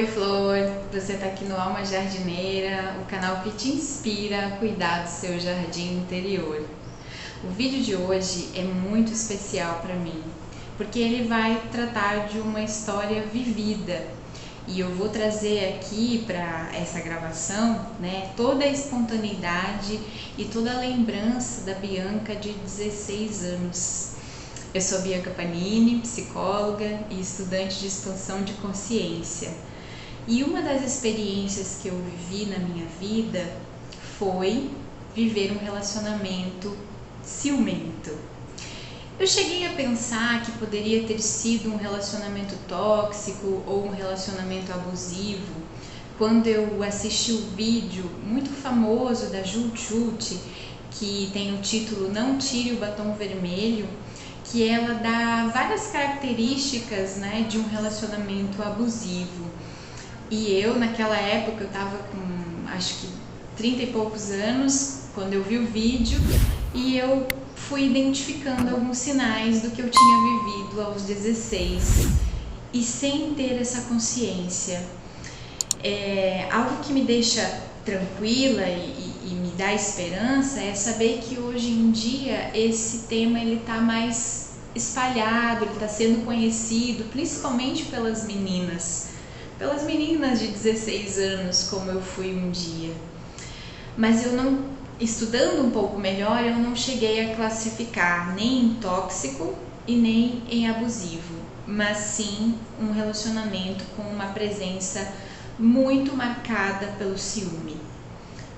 Oi Flor, você está aqui no Alma Jardineira, o canal que te inspira a cuidar do seu jardim interior. O vídeo de hoje é muito especial para mim, porque ele vai tratar de uma história vivida. E eu vou trazer aqui para essa gravação, toda a espontaneidade e toda a lembrança da Bianca de 16 anos. Eu sou Bianca Panini, psicóloga e estudante de expansão de consciência. E uma das experiências que eu vivi na minha vida foi viver um relacionamento ciumento. Eu cheguei a pensar que poderia ter sido um relacionamento tóxico ou um relacionamento abusivo quando eu assisti o vídeo muito famoso da Jul Chute, que tem o título Não Tire o Batom Vermelho, que ela dá várias características, de um relacionamento abusivo. E eu, naquela época, eu estava com acho que 30 e poucos anos, quando eu vi o vídeo, e eu fui identificando alguns sinais do que eu tinha vivido aos 16, e sem ter essa consciência. Algo que me deixa tranquila e me dá esperança é saber que hoje em dia esse tema está mais espalhado, ele está sendo conhecido, principalmente pelas meninas de 16 anos, como eu fui um dia. Mas estudando um pouco melhor, eu não cheguei a classificar nem em tóxico e nem em abusivo, mas sim um relacionamento com uma presença muito marcada pelo ciúme.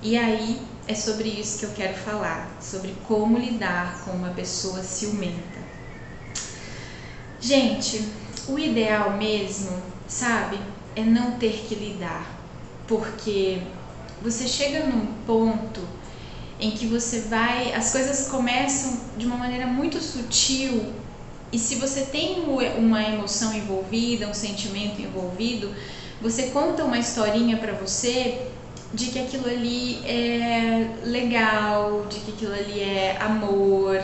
E aí é sobre isso que eu quero falar, sobre como lidar com uma pessoa ciumenta. Gente, o ideal mesmo, é não ter que lidar, porque você chega num ponto em que as coisas começam de uma maneira muito sutil, e se você tem uma emoção envolvida, um sentimento envolvido, você conta uma historinha para você de que aquilo ali é legal, de que aquilo ali é amor,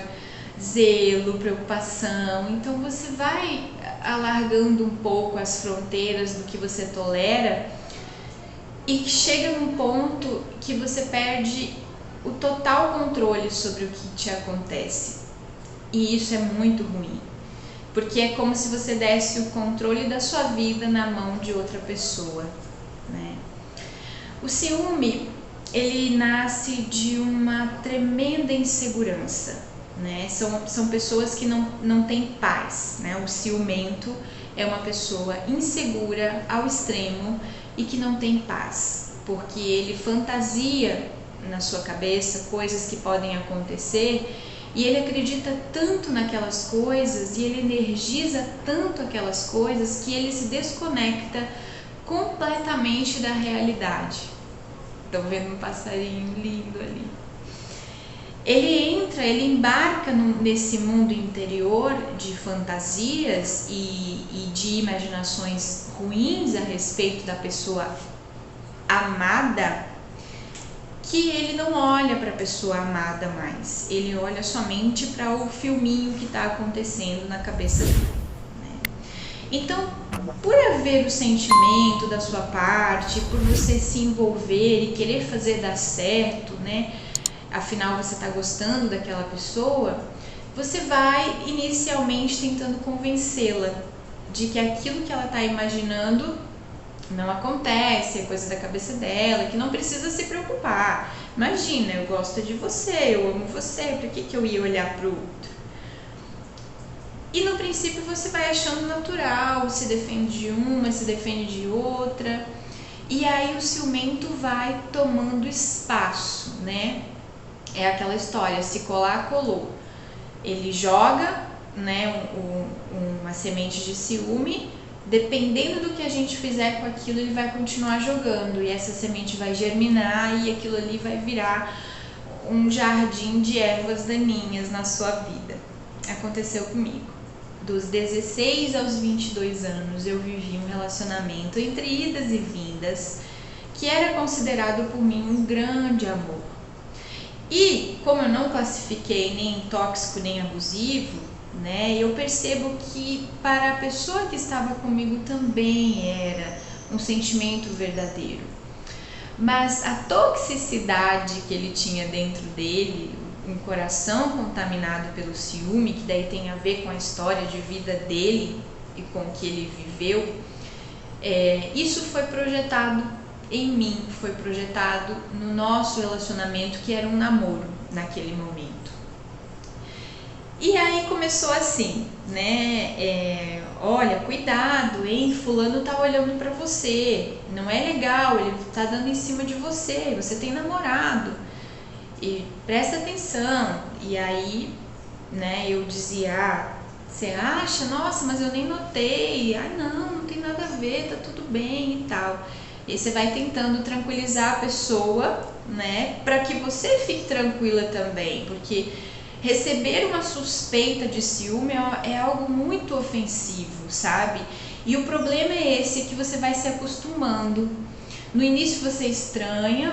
zelo, preocupação. Então você vai alargando um pouco as fronteiras do que você tolera e chega num ponto que você perde o total controle sobre o que te acontece. E isso é muito ruim, porque é como se você desse o controle da sua vida na mão de outra pessoa, O ciúme, ele nasce de uma tremenda insegurança, São pessoas que não têm paz, O ciumento é uma pessoa insegura ao extremo e que não tem paz, porque ele fantasia na sua cabeça coisas que podem acontecer e ele acredita tanto naquelas coisas e ele energiza tanto aquelas coisas que ele se desconecta completamente da realidade. Estão vendo um passarinho lindo ali? Ele embarca nesse mundo interior de fantasias e de imaginações ruins a respeito da pessoa amada, que ele não olha para a pessoa amada mais, ele olha somente para o filminho que está acontecendo na cabeça dele. Então, por haver o sentimento da sua parte, por você se envolver e querer fazer dar certo, afinal você está gostando daquela pessoa, você vai inicialmente tentando convencê-la de que aquilo que ela está imaginando não acontece, é coisa da cabeça dela, que não precisa se preocupar. Imagina, eu gosto de você, eu amo você, por que eu ia olhar para o outro? E no princípio você vai achando natural, se defende de uma, se defende de outra, e aí o ciumento vai tomando espaço, É aquela história, se colar, colou. Ele joga, uma semente de ciúme, dependendo do que a gente fizer com aquilo, ele vai continuar jogando, e essa semente vai germinar e aquilo ali vai virar um jardim de ervas daninhas na sua vida. Aconteceu comigo. Dos 16 aos 22 anos, eu vivi um relacionamento entre idas e vindas, que era considerado por mim um grande amor. E como eu não classifiquei nem tóxico nem abusivo, eu percebo que para a pessoa que estava comigo também era um sentimento verdadeiro. Mas a toxicidade que ele tinha dentro dele, um coração contaminado pelo ciúme, que daí tem a ver com a história de vida dele e com o que ele viveu, isso foi projetado em mim, foi projetado no nosso relacionamento, que era um namoro naquele momento. E aí começou assim, né? Olha, cuidado, hein? Fulano tá olhando pra você, não é legal, ele tá dando em cima de você, você tem namorado, e presta atenção. E aí, né, eu dizia, você acha? Nossa, mas eu nem notei. Não tem nada a ver, tá tudo bem e tal. E você vai tentando tranquilizar a pessoa, né, para que você fique tranquila também, porque receber uma suspeita de ciúme é algo muito ofensivo, sabe? E o problema é esse, que você vai se acostumando. No início você estranha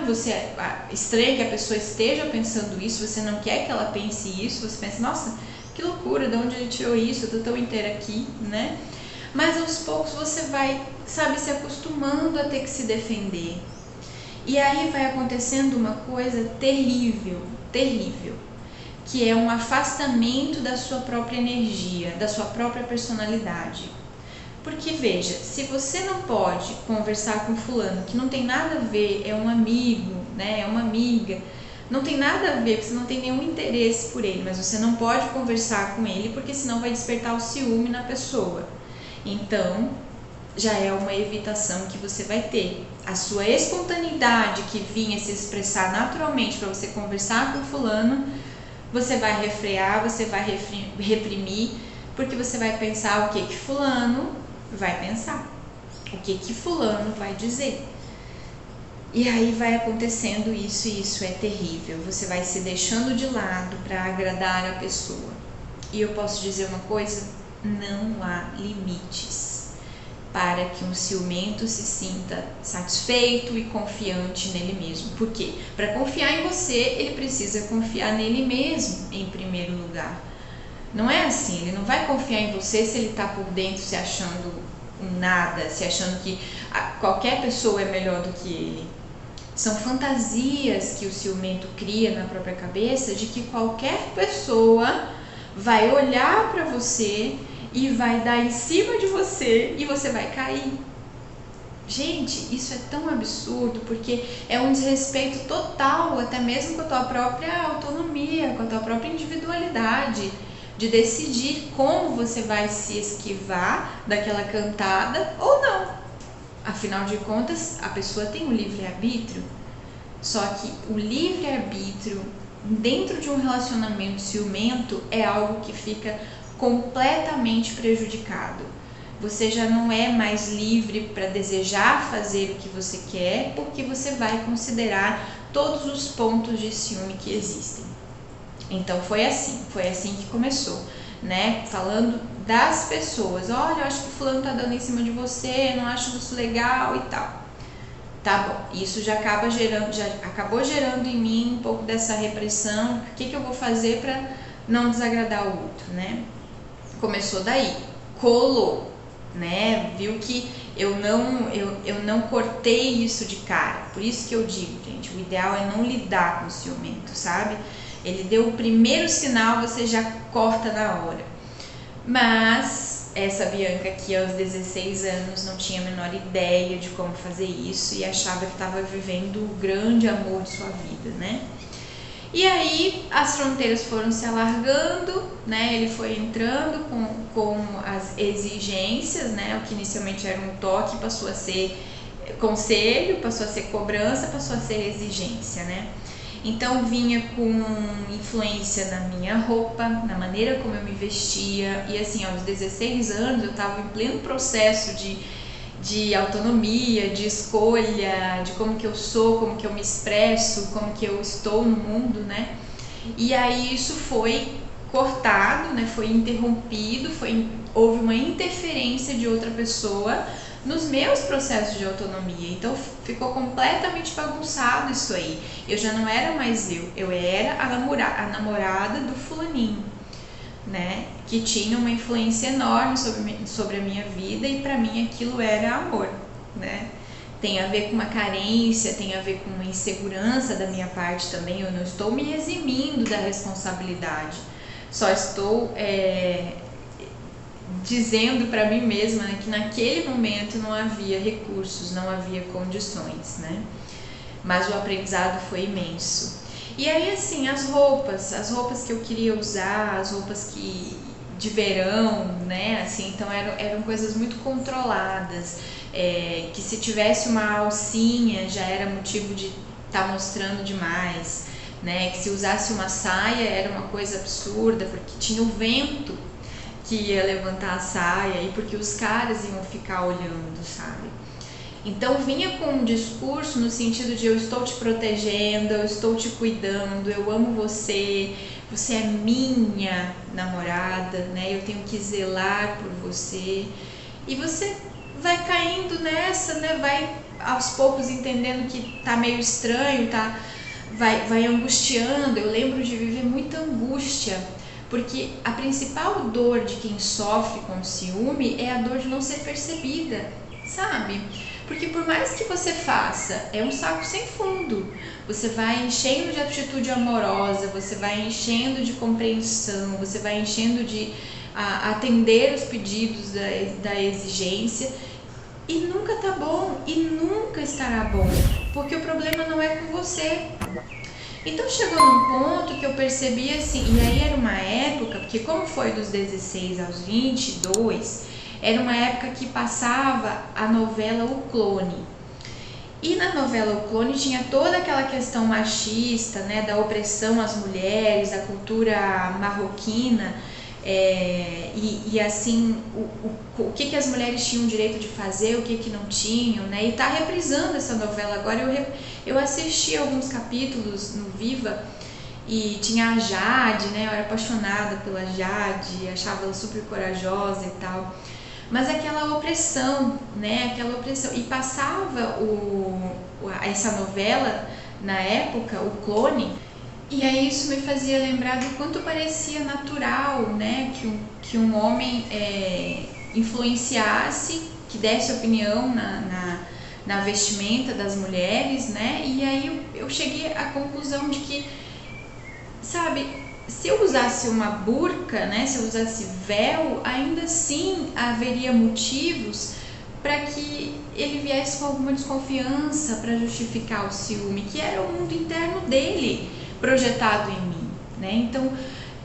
que a pessoa esteja pensando isso, você não quer que ela pense isso, você pensa, nossa, que loucura, de onde ele tirou isso, eu tô tão inteira aqui, né? Mas aos poucos você vai, sabe, se acostumando a ter que se defender. E aí vai acontecendo uma coisa terrível, terrível, que é um afastamento da sua própria energia, da sua própria personalidade. Porque veja, se você não pode conversar com fulano, que não tem nada a ver, é um amigo, né, é uma amiga, não tem nada a ver, você não tem nenhum interesse por ele, mas você não pode conversar com ele, porque senão vai despertar o ciúme na pessoa. Então, já é uma evitação que você vai ter. A sua espontaneidade que vinha se expressar naturalmente para você conversar com fulano, você vai refrear, você vai reprimir, porque você vai pensar o que fulano vai pensar, o que fulano vai dizer. E aí vai acontecendo isso, e isso é terrível. Você vai se deixando de lado para agradar a pessoa. E eu posso dizer uma coisa, não há limites para que um ciumento se sinta satisfeito e confiante nele mesmo. Por quê? Para confiar em você, ele precisa confiar nele mesmo em primeiro lugar. Não é assim, ele não vai confiar em você se ele está por dentro se achando um nada, se achando que qualquer pessoa é melhor do que ele. São fantasias que o ciumento cria na própria cabeça de que qualquer pessoa vai olhar para você e vai dar em cima de você e você vai cair. Gente, isso é tão absurdo, porque é um desrespeito total, até mesmo com a tua própria autonomia, com a tua própria individualidade, de decidir como você vai se esquivar daquela cantada ou não. Afinal de contas, a pessoa tem um livre-arbítrio, só que o livre-arbítrio dentro de um relacionamento ciumento é algo que fica completamente prejudicado. Você já não é mais livre para desejar fazer o que você quer, porque você vai considerar todos os pontos de ciúme que existem. Então foi assim que começou, né? Falando das pessoas, olha, eu acho que fulano tá dando em cima de você, não acho isso legal e tal. Tá bom, isso já acabou gerando em mim um pouco dessa repressão. O que eu vou fazer para não desagradar o outro, né? Começou daí, colou, né? Viu que eu não cortei isso de cara. Por isso que eu digo, gente, o ideal é não lidar com o ciumento, sabe? Ele deu o primeiro sinal, você já corta na hora. Mas essa Bianca aqui aos 16 anos não tinha a menor ideia de como fazer isso e achava que estava vivendo o grande amor de sua vida, né? E aí as fronteiras foram se alargando, né? Ele foi entrando com as exigências, né? O que inicialmente era um toque passou a ser conselho, passou a ser cobrança, passou a ser exigência, né? Então vinha com influência na minha roupa, na maneira como eu me vestia. E assim, aos 16 anos eu estava em pleno processo de autonomia, de escolha, de como que eu sou, como que eu me expresso, como que eu estou no mundo, né? E aí isso foi cortado, né? Foi interrompido, houve uma interferência de outra pessoa nos meus processos de autonomia. Então ficou completamente bagunçado isso aí. Eu já não era mais eu era a namorada do fulaninho, né? Que tinha uma influência enorme sobre a minha vida, e para mim aquilo era amor, né? Tem a ver com uma carência, tem a ver com uma insegurança da minha parte também. Eu não estou me eximindo da responsabilidade, só estou dizendo para mim mesma, né, que naquele momento não havia recursos, não havia condições, né? Mas o aprendizado foi imenso. E aí, assim, as roupas que eu queria usar, as roupas de verão, né? Assim, então eram coisas muito controladas. Que se tivesse uma alcinha já era motivo de estar mostrando demais, né? Que se usasse uma saia era uma coisa absurda, porque tinha o vento que ia levantar a saia e porque os caras iam ficar olhando, sabe? Então vinha com um discurso no sentido de eu estou te protegendo, eu estou te cuidando, eu amo você, você é minha namorada, né? Eu tenho que zelar por você. E você vai caindo nessa, né? Vai aos poucos entendendo que tá meio estranho, tá? Vai angustiando. Eu lembro de viver muita angústia, porque a principal dor de quem sofre com ciúme é a dor de não ser percebida, sabe? Porque por mais que você faça, é um saco sem fundo. Você vai enchendo de atitude amorosa, você vai enchendo de compreensão, você vai enchendo de atender os pedidos da exigência, e nunca tá bom, e nunca estará bom, porque o problema não é com você. Então chegou num ponto que eu percebi assim, e aí era uma época, porque como foi dos 16 aos 22, era uma época que passava a novela O Clone. E na novela O Clone tinha toda aquela questão machista, né, da opressão às mulheres, da cultura marroquina, e assim, o que as mulheres tinham direito de fazer, o que não tinham, né? E tá reprisando essa novela agora. Eu assisti alguns capítulos no Viva e tinha a Jade, né? Eu era apaixonada pela Jade, achava ela super corajosa e tal. Mas aquela opressão, né? Aquela opressão. E passava essa novela na época, O Clone. E aí isso me fazia lembrar do quanto parecia natural, né, que um homem influenciasse, que desse opinião na vestimenta das mulheres, né? E aí eu cheguei à conclusão de que, sabe, se eu usasse uma burca, né, se eu usasse véu, ainda assim haveria motivos para que ele viesse com alguma desconfiança para justificar o ciúme, que era o mundo interno dele projetado em mim, né? Então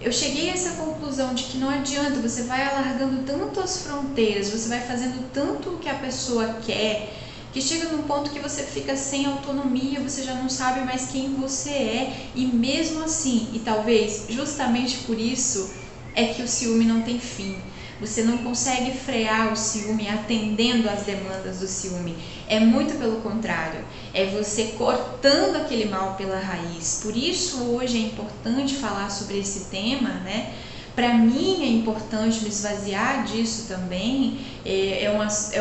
eu cheguei a essa conclusão de que não adianta, você vai alargando tanto as fronteiras, você vai fazendo tanto o que a pessoa quer, que chega num ponto que você fica sem autonomia, você já não sabe mais quem você é, e mesmo assim, e talvez justamente por isso, é que o ciúme não tem fim. Você não consegue frear o ciúme atendendo às demandas do ciúme. É muito pelo contrário. É você cortando aquele mal pela raiz. Por isso hoje é importante falar sobre esse tema, né? Para mim é importante me esvaziar disso também. É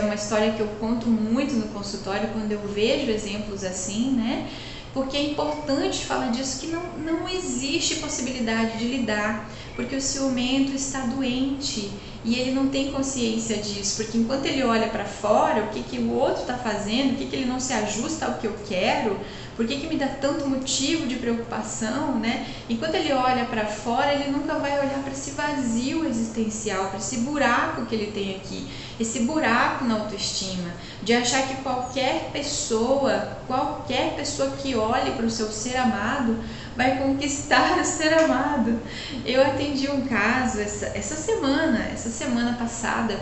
uma história que eu conto muito no consultório quando eu vejo exemplos assim, né? Porque é importante falar disso, que não existe possibilidade de lidar, porque o ciumento está doente e ele não tem consciência disso, porque enquanto ele olha para fora, o que o outro está fazendo, o que ele não se ajusta ao que eu quero, por que me dá tanto motivo de preocupação, né? Enquanto ele olha para fora, ele nunca vai olhar para esse vazio existencial, para esse buraco que ele tem aqui, esse buraco na autoestima, de achar que qualquer pessoa que olhe para o seu ser amado vai conquistar o ser amado. Eu atendi um caso essa semana passada,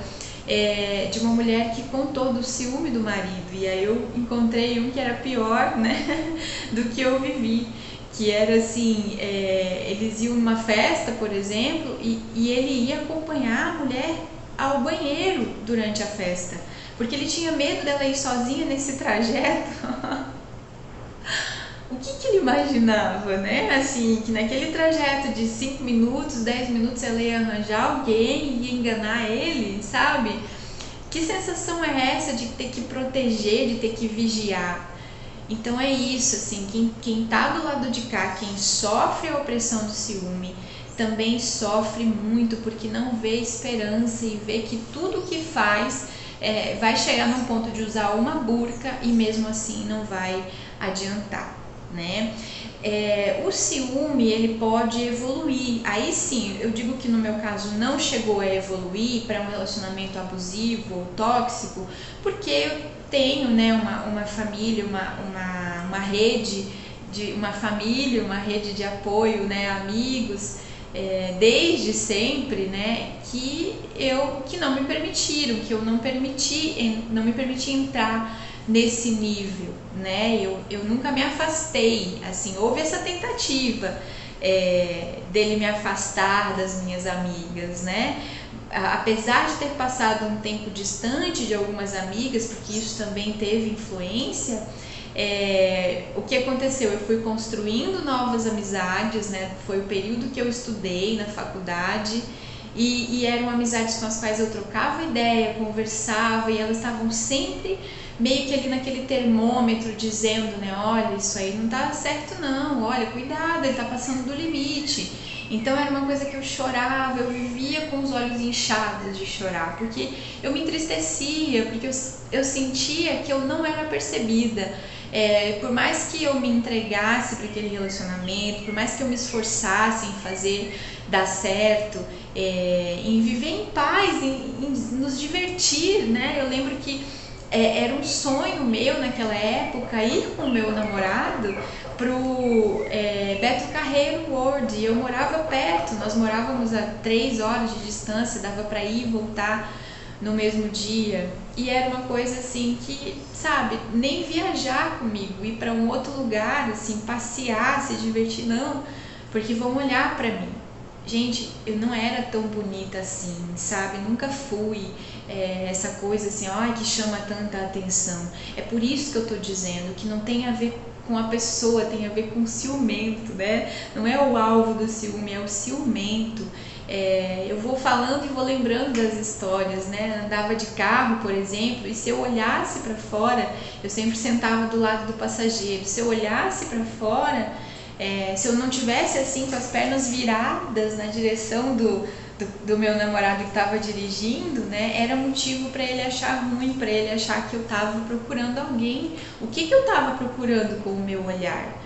de uma mulher que contou do ciúme do marido, e aí eu encontrei um que era pior, né, do que eu vivi, que era assim, eles iam numa festa, por exemplo, e ele ia acompanhar a mulher ao banheiro durante a festa, porque ele tinha medo dela ir sozinha nesse trajeto. O que ele imaginava, né? Assim, que naquele trajeto de 5 minutos, 10 minutos ela ia arranjar alguém, ia enganar ele, sabe? Que sensação é essa de ter que proteger, de ter que vigiar? Então é isso, assim, quem tá do lado de cá, quem sofre a opressão do ciúme, também sofre muito porque não vê esperança e vê que tudo que faz vai chegar num ponto de usar uma burca e mesmo assim não vai adiantar, né? O ciúme, ele pode evoluir. Aí sim, eu digo que no meu caso não chegou a evoluir para um relacionamento abusivo ou tóxico, porque eu tenho, né, uma família, uma rede uma família, uma rede de apoio, né, amigos, desde sempre, né, que não me permitiram, que eu não me permiti entrar nesse nível, né? Eu nunca me afastei, assim, houve essa tentativa dele me afastar das minhas amigas, né? Apesar de ter passado um tempo distante de algumas amigas, porque isso também teve influência, o que aconteceu? Eu fui construindo novas amizades, né? Foi o período que eu estudei na faculdade e eram amizades com as quais eu trocava ideia, conversava e elas estavam sempre meio que ali naquele termômetro dizendo, né, olha, isso aí não tá certo não, olha, cuidado, ele tá passando do limite. Então era uma coisa que eu chorava, eu vivia com os olhos inchados de chorar, porque eu me entristecia, porque eu sentia que eu não era percebida. Por mais que eu me entregasse para aquele relacionamento, por mais que eu me esforçasse em fazer dar certo, em viver em paz, em nos divertir, né? Eu lembro que era um sonho meu naquela época ir com o meu namorado pro Beto Carreiro World, e eu morava perto, nós morávamos a 3 horas de distância, dava para ir e voltar no mesmo dia, e era uma coisa assim que, sabe, nem viajar comigo, ir para um outro lugar, assim, passear, se divertir, não, porque vão olhar para mim. Gente, eu não era tão bonita assim, sabe? Nunca fui essa coisa assim, ai, que chama tanta atenção. É por isso que eu tô dizendo que não tem a ver com a pessoa, tem a ver com o ciumento, né? Não é o alvo do ciúme, é o ciumento. Eu vou falando e vou lembrando das histórias, né? Andava de carro, por exemplo, e se eu olhasse para fora, eu sempre sentava do lado do passageiro. Se eu olhasse para fora, se eu não tivesse assim com as pernas viradas na direção do meu namorado que estava dirigindo, né, era motivo para ele achar ruim, para ele achar que eu estava procurando alguém. O que eu estava procurando com o meu olhar?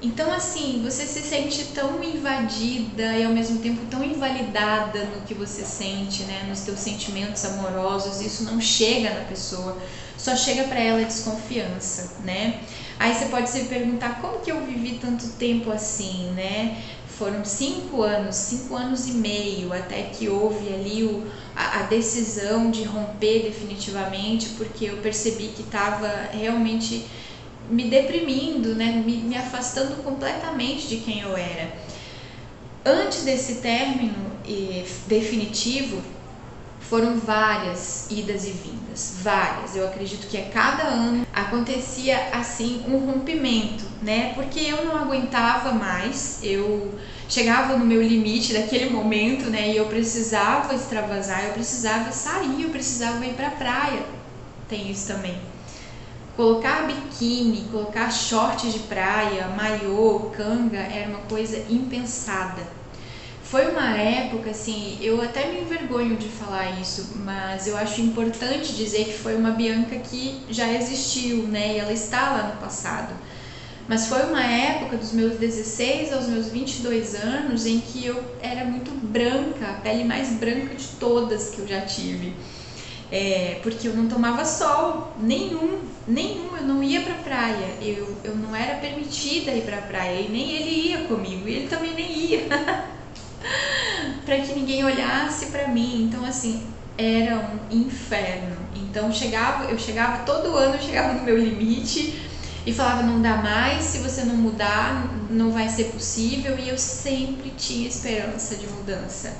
Então, assim, você se sente tão invadida e ao mesmo tempo tão invalidada no que você sente, né, nos teus sentimentos amorosos. Isso não chega na pessoa, só chega para ela a desconfiança, né? Aí você pode se perguntar, como que eu vivi tanto tempo assim, né? Foram 5 anos e meio, até que houve ali a decisão de romper definitivamente, porque eu percebi que estava realmente me deprimindo, né? Me afastando completamente de quem eu era. Antes desse término definitivo, foram várias idas e vindas, várias. Eu acredito que a cada ano acontecia assim um rompimento, né? Porque eu não aguentava mais, eu chegava no meu limite daquele momento, né? E eu precisava extravasar, eu precisava sair, eu precisava ir pra praia. Tem isso também. Colocar biquíni, colocar short de praia, maiô, canga, era uma coisa impensada. Foi uma época, assim, eu até me envergonho de falar isso, mas eu acho importante dizer que foi uma Bianca que já existiu, né? E ela está lá no passado. Mas foi uma época dos meus 16 aos meus 22 anos em que eu era muito branca, a pele mais branca de todas que eu já tive. Porque eu não tomava sol, nenhum, eu não ia pra praia, eu não era permitida ir pra praia, e nem ele ia comigo, e ele também nem ia. Para que ninguém olhasse para mim. Então, assim, era um inferno. Então, eu chegava todo ano, eu chegava no meu limite e falava, não dá mais, se você não mudar, não vai ser possível, e eu sempre tinha esperança de mudança.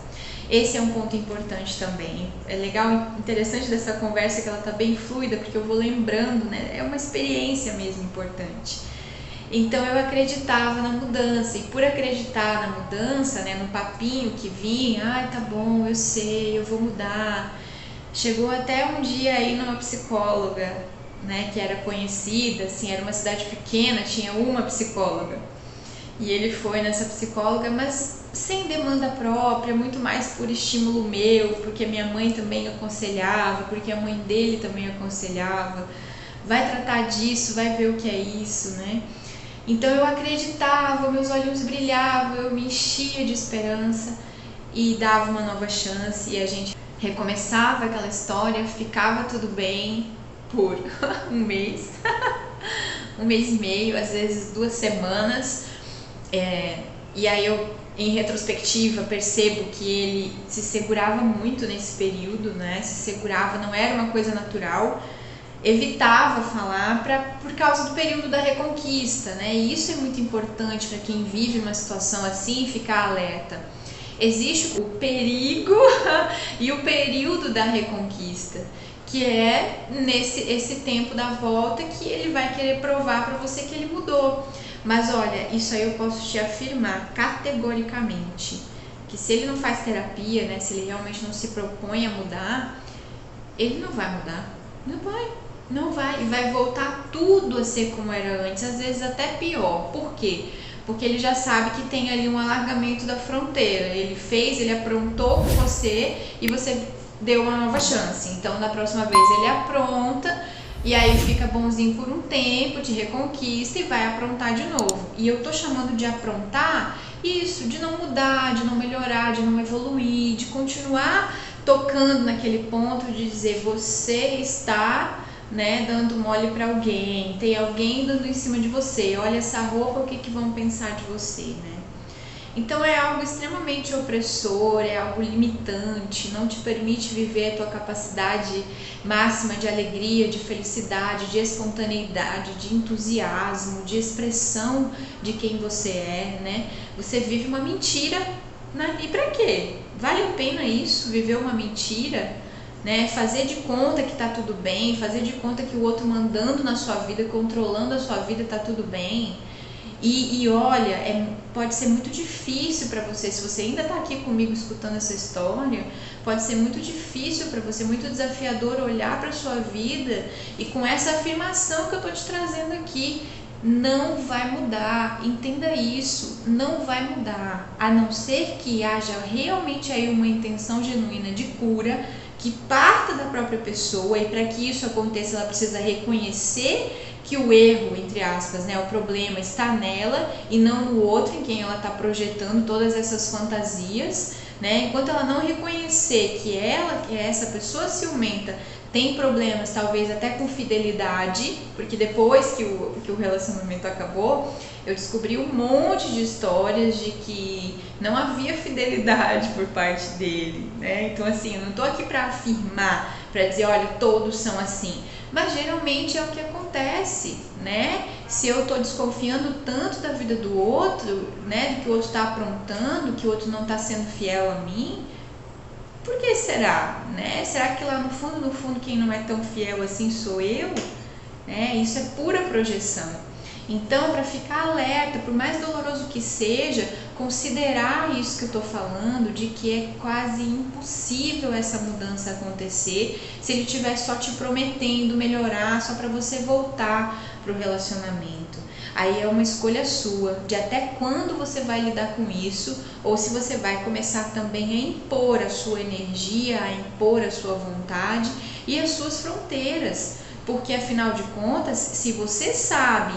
Esse é um ponto importante também. É legal, interessante dessa conversa que ela tá bem fluida, porque eu vou lembrando, né? É uma experiência mesmo importante. Então eu acreditava na mudança, e por acreditar na mudança, né, no papinho que vinha, ai, tá bom, eu sei, eu vou mudar. Chegou até um dia aí numa psicóloga, né, que era conhecida, assim, era uma cidade pequena, tinha uma psicóloga. E ele foi nessa psicóloga, mas sem demanda própria, muito mais por estímulo meu, porque minha mãe também aconselhava, porque a mãe dele também aconselhava. Vai tratar disso, vai ver o que é isso, né? Então eu acreditava, meus olhos brilhavam, eu me enchia de esperança e dava uma nova chance e a gente recomeçava aquela história, ficava tudo bem por um mês, um mês e meio, às vezes 2 semanas. E aí eu, em retrospectiva, percebo que ele se segurava muito nesse período, né? Se segurava, não era uma coisa natural, evitava falar por causa do período da reconquista, né? E isso é muito importante para quem vive uma situação assim, ficar alerta. Existe o perigo e o período da reconquista, que é esse tempo da volta que ele vai querer provar para você que ele mudou. Mas olha, isso aí eu posso te afirmar categoricamente, que se ele não faz terapia, né, se ele realmente não se propõe a mudar, ele não vai mudar. Não vai. E vai voltar tudo a ser como era antes, às vezes até pior. Por quê? Porque ele já sabe que tem ali um alargamento da fronteira. Ele aprontou com você e você deu uma nova chance. Então, da próxima vez ele apronta e aí fica bonzinho por um tempo, te reconquista e vai aprontar de novo. E eu tô chamando de aprontar isso, de não mudar, de não melhorar, de não evoluir, de continuar tocando naquele ponto de dizer você está, né, dando mole para alguém, tem alguém dando em cima de você, olha essa roupa, o que vão pensar de você, né? Então é algo extremamente opressor, é algo limitante, não te permite viver a tua capacidade máxima de alegria, de felicidade, de espontaneidade, de entusiasmo, de expressão de quem você é, né? Você vive uma mentira, né? E pra quê? Vale a pena isso, viver uma mentira? Né? Fazer de conta que tá tudo bem, fazer de conta que o outro mandando na sua vida, controlando a sua vida, tá tudo bem. E olha, pode ser muito difícil para você, se você ainda está aqui comigo escutando essa história, pode ser muito difícil para você, muito desafiador olhar para a sua vida e com essa afirmação que eu estou te trazendo aqui, não vai mudar, entenda isso, não vai mudar, a não ser que haja realmente aí uma intenção genuína de cura, que parta da própria pessoa, e para que isso aconteça ela precisa reconhecer que o erro, entre aspas, né, o problema está nela e não no outro em quem ela está projetando todas essas fantasias, né? Enquanto ela não reconhecer que ela, que é essa pessoa ciumenta, tem problemas talvez até com fidelidade, porque depois que o relacionamento acabou, eu descobri um monte de histórias de que não havia fidelidade por parte dele, né? Então assim, eu não estou aqui para afirmar, para dizer, olha, todos são assim, mas geralmente é o que acontece, né? Se eu estou desconfiando tanto da vida do outro, né, do que o outro está aprontando, que o outro não está sendo fiel a mim, por que será, né? Será que lá no fundo, quem não é tão fiel assim sou eu? Né? Isso é pura projeção. Então, para ficar alerta, por mais doloroso que seja, considerar isso que eu estou falando, de que é quase impossível essa mudança acontecer se ele estiver só te prometendo melhorar, só para você voltar para o relacionamento. Aí é uma escolha sua, de até quando você vai lidar com isso, ou se você vai começar também a impor a sua energia, a impor a sua vontade e as suas fronteiras. Porque afinal de contas, se você sabe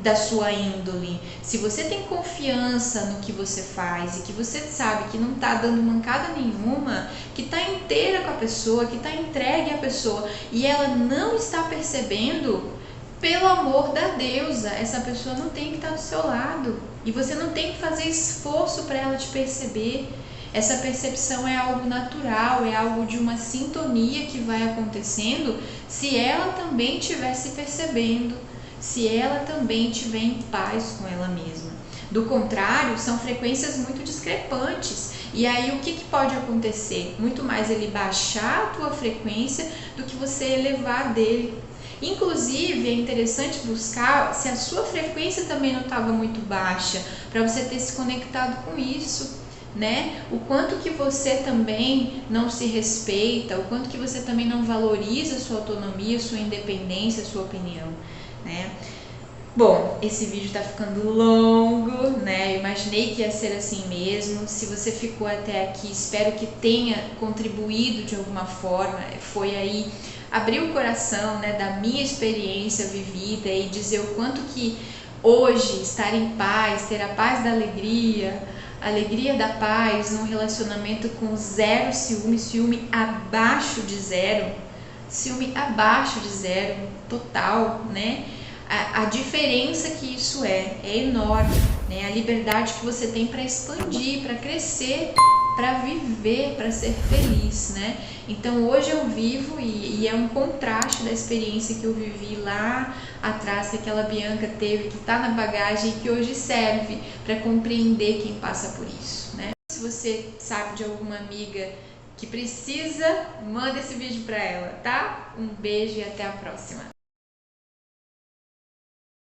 da sua índole, se você tem confiança no que você faz e que você sabe que não está dando mancada nenhuma, que está inteira com a pessoa, que está entregue à pessoa e ela não está percebendo, pelo amor da deusa, essa pessoa não tem que estar do seu lado e você não tem que fazer esforço para ela te perceber. Essa percepção é algo natural, é algo de uma sintonia que vai acontecendo se ela também estiver se percebendo, se ela também estiver em paz com ela mesma. Do contrário, são frequências muito discrepantes. E aí o que pode acontecer? Muito mais ele baixar a tua frequência do que você elevar dele. Inclusive, é interessante buscar se a sua frequência também não estava muito baixa, para você ter se conectado com isso, né? O quanto que você também não se respeita, o quanto que você também não valoriza a sua autonomia, a sua independência, a sua opinião, né? Bom, esse vídeo tá ficando longo, né? Eu imaginei que ia ser assim mesmo. Se você ficou até aqui, espero que tenha contribuído de alguma forma. Foi aí abrir o coração, né, da minha experiência vivida e dizer o quanto que hoje estar em paz, ter a paz da alegria, a alegria da paz num relacionamento com zero ciúme, ciúme abaixo de zero, total, né? A diferença que isso é enorme, né? A liberdade que você tem para expandir, para crescer, para viver, para ser feliz, né? Então hoje eu vivo e é um contraste da experiência que eu vivi lá atrás, que aquela Bianca teve, que está na bagagem e que hoje serve para compreender quem passa por isso, né? Se você sabe de alguma amiga que precisa, manda esse vídeo para ela, tá? Um beijo e até a próxima!